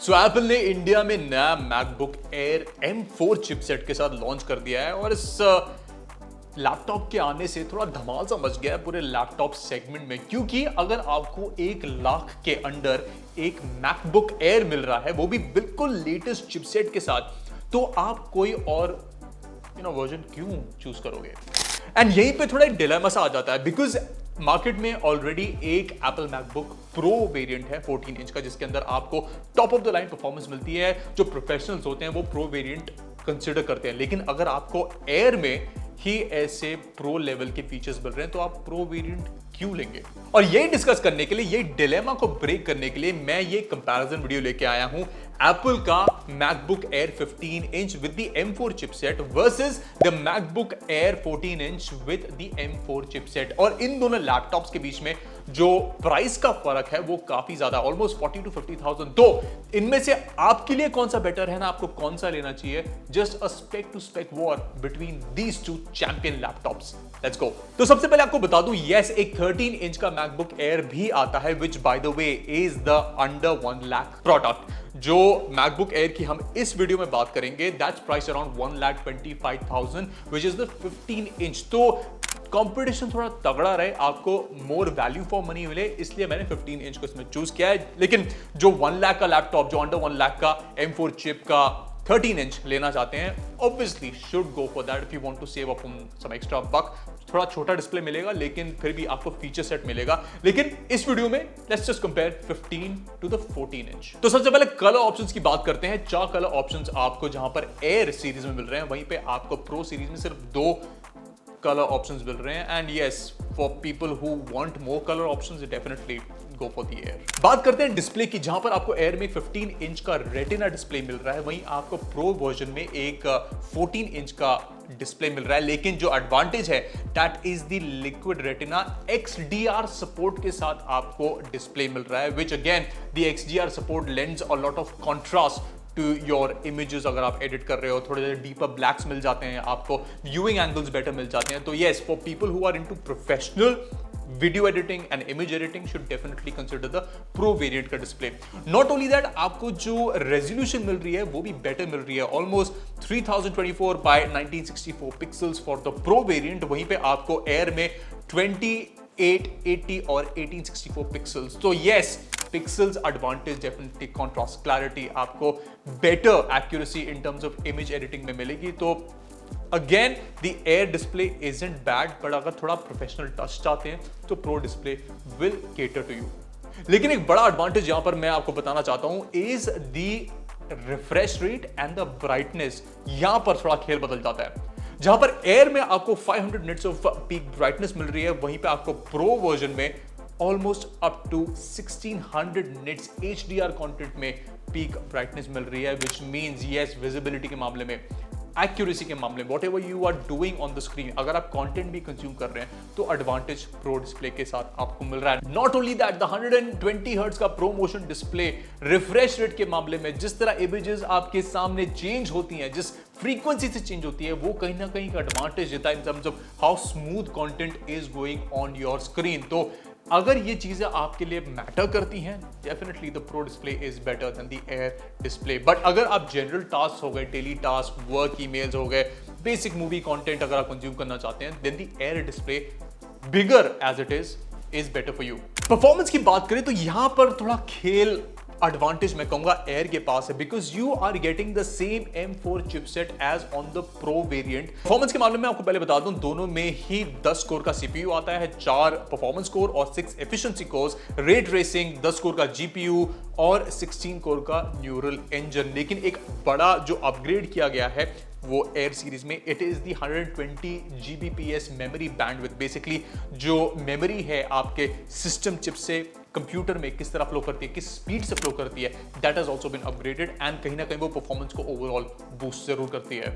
So Apple ने India में नया मैकबुक एयर M4 चिपसेट के साथ लॉन्च कर दिया है और इस लैपटॉप के आने से थोड़ा धमाल सा मच गया है पूरे लैपटॉप सेगमेंट में, क्योंकि अगर आपको 1 लाख के अंदर एक मैकबुक एयर मिल रहा है, वो भी बिल्कुल लेटेस्ट चिपसेट के साथ, तो आप कोई और वर्जन क्यों चूज करोगे? एंड यहीं पे थोड़ा एक डिलेमा सा आ जाता है, बिकॉज मार्केट में ऑलरेडी एक एप्पल मैकबुक प्रो वेरिएंट है 14 इंच का, जिसके अंदर आपको top of the line performance मिलती है। जो प्रोफेशनल्स होते हैं वो प्रो वेरिएंट कंसिडर करते हैं, लेकिन अगर आपको एयर में ही ऐसे प्रो लेवल के फीचर्स मिल रहे हैं तो आप प्रो वेरिएंट क्यों लेंगे? और यही डिस्कस करने के लिए, ये डिलेमा को ब्रेक करने के लिए मैं ये कंपैरिजन वीडियो लेके आया हूं एप्पल का MacBook air 15 inch with the M4 chipset versus the MacBook air 14 inch with the M4 chipset. और इन दोनों लैपटॉप्स के बीच में जो प्राइस का फर्क है वो काफी ज्यादा, ऑलमोस्ट 40 to 50,000। तो इनमें से आपके लिए कौन सा बेटर है ना, आपको कौन सा लेना चाहिए? Just a spec to spec war between these two champion laptops. Let's go. तो सबसे पहले आपको बता दूं, यस, एक 13 इंच का मैकबुक एयर भी आता है, विच by the way is the under 1 lakh product. जो मैकबुक एयर की हम इस वीडियो में बात करेंगे, that's price around 1,25,000 which is the 15 inch. तो कंपटीशन थोड़ा तगड़ा रहे, आपको मोर वैल्यू फॉर मनी मिले, इसलिए मैंने 15 इंच को इसमें चूज किया है। लेकिन जो 1 लाख का लैपटॉप, जो अंडर 1 लाख का M4 चिप का 13 इंच लेना चाहते हैं, obviously should go for that if you want to save up on some extra buck. थोड़ा छोटा डिस्प्ले मिलेगा, लेकिन फिर भी आपको फीचर सेट मिलेगा। लेकिन इस वीडियो में let's just compare 15 to the 14 inch. तो सबसे पहले कलर ऑप्शंस की बात करते हैं। 4 कलर ऑप्शंस आपको जहां पर एयर सीरीज में मिल रहे हैं, वहीं पे आपको प्रो सीरीज में सिर्फ 2 कलर ऑप्शंस मिल रहे हैं। And yes, for people who want more colour options, definitely go for the air. बात करते हैं डिस्प्ले की, जहां पर आपको एयर में 15 इंच का रेटिना डिस्प्ले मिल रहा है, वहीं आपको प्रो वर्जन में एक 14 इंच का डिस्प्ले मिल रहा है। लेकिन जो एडवांटेज है that is the liquid retina XDR support के साथ आपको डिस्प्ले मिल रहा है, which again the XDR support lends a lot of contrast to your images. अगर आप एडिट कर रहे हो, थोड़े डीपर ब्लैक्स मिल जाते हैं, आपको व्यूइंग एंगल्स बेटर मिल जाते हैं। तो yes, for people who are into professional video editing and image editing should definitely consider the Pro variant का डिस्प्ले। नॉट ओनली दैट, आपको जो रेजोल्यूशन मिल रही है वो भी बेटर मिल रही है, almost 3024 by 1964 pixels for the Pro variant. वहीं पे आपको एयर में 2880 और 1864 पिक्सल्स। तो yes, pixels advantage definitely, contrast, clarity, आपको better accuracy in terms of image editing में मिलेगी। तो again the Air display isn't bad, but अगर थोड़ा प्रोफेशनल टच चाहते हैं तो Pro display will cater to you. लेकिन एक बड़ा एडवांटेज यहां पर मैं आपको बताना चाहता हूं is the refresh rate and the brightness. यहां पर थोड़ा खेल बदल जाता है। जहां पर एयर में आपको 500 निट्स ऑफ पीक ब्राइटनेस मिल रही है, वहीं पे आपको प्रो वर्जन में almost up to 1600 nits HDR content में पीक ब्राइटनेस मिल रही है, विच मीन्स यस, विजिबिलिटी के मामले में, एक्यूरेसी के मामले में, whatever you are doing on the screen, अगर आप कंटेंट भी कंज्यूम कर रहे हैं तो एडवांटेज प्रो डिस्प्ले के साथ आपको मिल रहा है। Not only that, the 120 hertz का ProMotion display refresh rate के मामले में, जिस तरह इमेजेस आपके सामने चेंज होती हैं, जिस फ्रीक्वेंसी से चेंज होती है, वो कहीं ना कहीं का एडवांटेज देता है इन terms of how smooth content is going on your screen. तो अगर ये चीजें आपके लिए मैटर करती हैं, definitely the pro display is better than the Air display. But अगर आप जनरल टास्क हो गए, डेली टास्क, वर्क ईमेल्स हो गए, बेसिक मूवी कंटेंट अगर आप कंज्यूम करना चाहते हैं, then the Air display, bigger as it is better for you. Performance की बात करें तो यहां पर थोड़ा खेल एडवांटेज मैं कहूंगा एयर के पास है, because you are getting the same M4 chipset as on the Pro variant. Performance के मामले में आपको पहले बता दूं, दोनों में ही 10 कोर का CPU आता है, 4 परफॉर्मेंस कोर और 6 efficiency course, ray tracing, 10 core का GPU और 16 कोर का न्यूरल इंजन। लेकिन एक बड़ा जो अपग्रेड किया गया है वो एयर सीरीज में, it is the 120 Gbps memory bandwidth. Basically जो मेमोरी है आपके सिस्टम चिप से कंप्यूटर में किस तरह फ्लो करती है, किस स्पीड से फ्लो करती है, that has also been upgraded and कहीं ना कहीं वो परफॉर्मेंस को ओवरऑल बूस्ट जरूर करती है।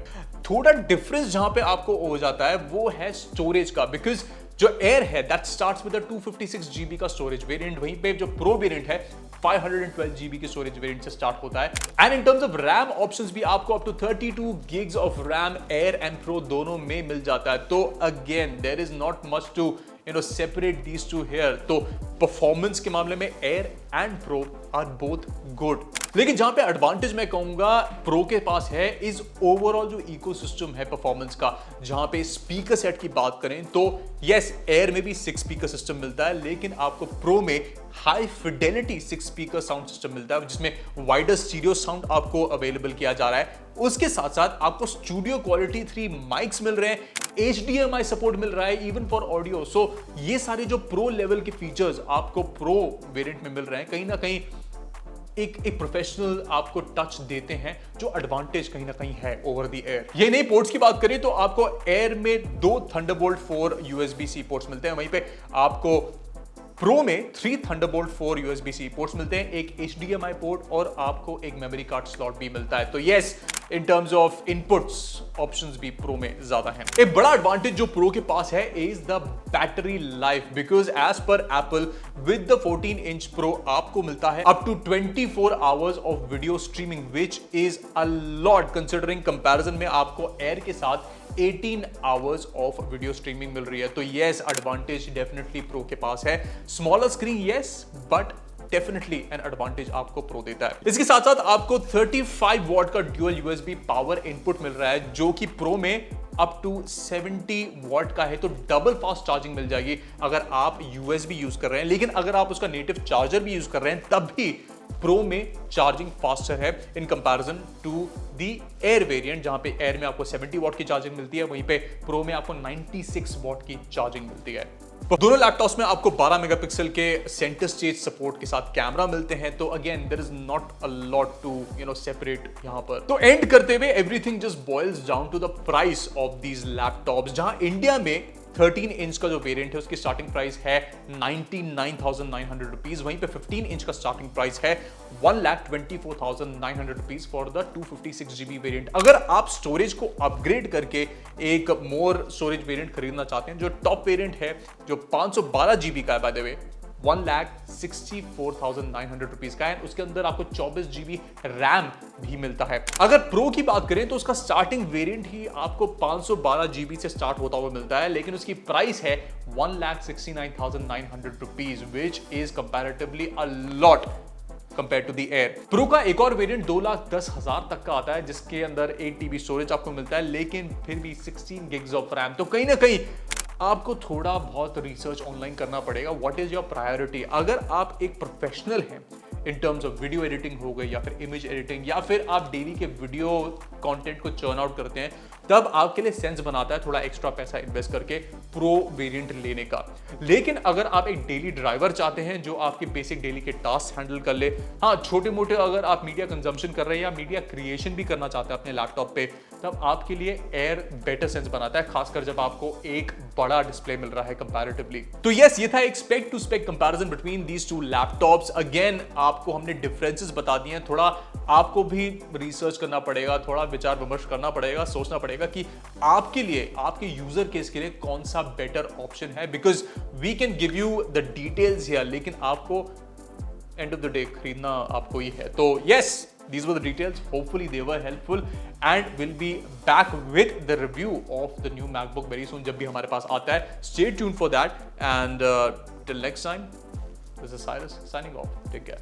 थोड़ा डिफरेंस जहां पे आपको हो जाता है वो है स्टोरेज का, बिकॉज जो एयर है दैट स्टार्ट्स विद 256 GB का स्टोरेज वेरिएंट, वहीं पे जो प्रो वेरिएंट है 512 GB की स्टोरेज वेरिएंट से स्टार्ट होता है। And in terms of RAM options भी आपको up to 32 gigs of RAM Air and Pro दोनों में मिल जाता है। तो again there is not much to separate these two here. तो परफॉर्मेंस के मामले में Air and Pro are both good. लेकिन जहां पे एडवांटेज मैं कहूंगा प्रो के पास है इज ओवरऑल जो इकोसिस्टम है परफॉर्मेंस का। जहां पे स्पीकर सेट की बात करें तो यस, एयर में भी 6 स्पीकर सिस्टम मिलता है, लेकिन आपको प्रो में high Fidelity 6 speaker sound system मिलता है जिसमें वाइडर स्टीरियो साउंड आपको अवेलेबल किया जा रहा है। उसके साथ साथ आपको स्टूडियो क्वालिटी 3 माइक्स मिल रहे हैं, HDMI सपोर्ट मिल रहा है इवन फॉर ऑडियो। सो ये सारे जो प्रो लेवल के फीचर्स आपको प्रो वेरिएंट में मिल रहे हैं कहीं ना कहीं एक प्रोफेशनल आपको टच देते हैं, जो एडवांटेज कहीं ना कहीं है ओवर द एयर। ये नई पोर्ट्स की बात करें तो आपको एयर में 2 थंडरबोल्ट 4 USB-C पोर्ट्स मिलते हैं, वहीं पे आपको प्रो में 3 थंडरबोल्ट 4 USB-C पोर्ट्स मिलते हैं, एक HDMI पोर्ट और आपको एक मेमोरी कार्ड स्लॉट भी मिलता है। तो yes, in terms of inputs options भी प्रो में ज्यादा हैं। एक बड़ा एडवांटेज जो प्रो के पास है is the battery life, because as per Apple with the 14 inch Pro आपको मिलता है up to 24 hours of video streaming, which is a lot considering comparison में आपको एयर के साथ 18 आवर्स ऑफ वीडियो स्ट्रीमिंग मिल रही है। तो यस, एडवांटेज डेफिनेटली प्रो के पास है। Smaller screen yes, but definitely an advantage आपको प्रो देता है। इसके साथ साथ आपको 35 वॉट का ड्यूअल USB पावर इनपुट मिल रहा है, जो कि प्रो में अप टू 70 वॉट का है, तो डबल फास्ट चार्जिंग मिल जाएगी अगर आप USB यूज कर रहे हैं। लेकिन अगर आप उसका नेटिव चार्जर भी यूज कर रहे हैं तब भी प्रो में चार्जिंग फास्टर है in comparison to the Air variant, जहां पे एयर में आपको 70 वॉट की चार्जिंग मिलती है, वहीं पे प्रो में आपको 96 वॉट की चार्जिंग मिलती है। दोनों लैपटॉप्स में आपको 12 मेगापिक्सल के सेंटर स्टेज सपोर्ट के साथ कैमरा मिलते हैं। तो again there is not a lot to separate यहां पर। तो एंड करते हुए everything just boils down to the price of these laptops, जहां इंडिया में 13 इंच का जो वेरिएंट है उसकी स्टार्टिंग प्राइस है 99,900 रुपीज, वहीं पे 15 इंच का स्टार्टिंग प्राइस है 1,24,900 rupees for the 256 GB variant. अगर आप स्टोरेज को अपग्रेड करके एक मोर स्टोरेज वेरिएंट खरीदना चाहते हैं, जो टॉप वेरिएंट है जो 512 GB का है बाय द वे, 1,64,900 रुपीज का है, उसके अंदर आपको 24 GB रैम भी मिलता है। अगर प्रो की बात करें तो उसका स्टार्टिंग वेरिएंट ही आपको 512 GB से स्टार्ट होता हुआ मिलता है, लेकिन उसकी प्राइस है 1,69,900 rupees, which is comparatively a lot compare to the Air. Pro का एक और वेरिएंट 2,10,000 तक का आता है, जिसके अंदर 8 TB स्टोरेज आपको मिलता है, लेकिन फिर भी 16 GB ऑफ रैम। तो कहीं ना कहीं आपको थोड़ा बहुत रिसर्च ऑनलाइन करना पड़ेगा। What is your priority? अगर आप एक प्रोफेशनल हैं इन टर्म्स ऑफ वीडियो एडिटिंग हो गई, या फिर इमेज एडिटिंग, या फिर आप डेली के वीडियो कंटेंट को चर्न आउट करते हैं, तब आपके लिए सेंस बनाता है थोड़ा एक्स्ट्रा पैसा इन्वेस्ट करके प्रो वेरिएंट लेने का। लेकिन अगर आप एक डेली ड्राइवर चाहते हैं जो आपके बेसिक डेली के टास्क हैंडल कर ले, हाँ छोटे मोटे अगर आप मीडिया कंजम्पशन कर रहे हैं या मीडिया क्रिएशन भी करना चाहते हैं अपने लैपटॉप पे, तब आपके लिए एयर बेटर सेंस बनाता है, खासकर जब आपको एक बड़ा डिस्प्ले मिल रहा है कंपैरेटिवली। तो यस, ये था एक spec to spec comparison between these two laptops. Again आपको हमने डिफरेंसेस बता दिए हैं, थोड़ा आपको भी रिसर्च करना पड़ेगा, थोड़ा विचार विमर्श करना पड़ेगा, सोचना पड़ेगा कि आपके लिए, आपके यूजर केस के लिए कौन सा बेटर ऑप्शन है, because we can give you the details here, लेकिन आपको एंड ऑफ द डे खरीदना आपको ही है। तो yes, these were the details. Hopefully they were helpful, and we'll be back with the review of the new MacBook very soon जब भी हमारे पास आता है। Stay tuned for that, and till next time, this is Cyrus signing off. Take care.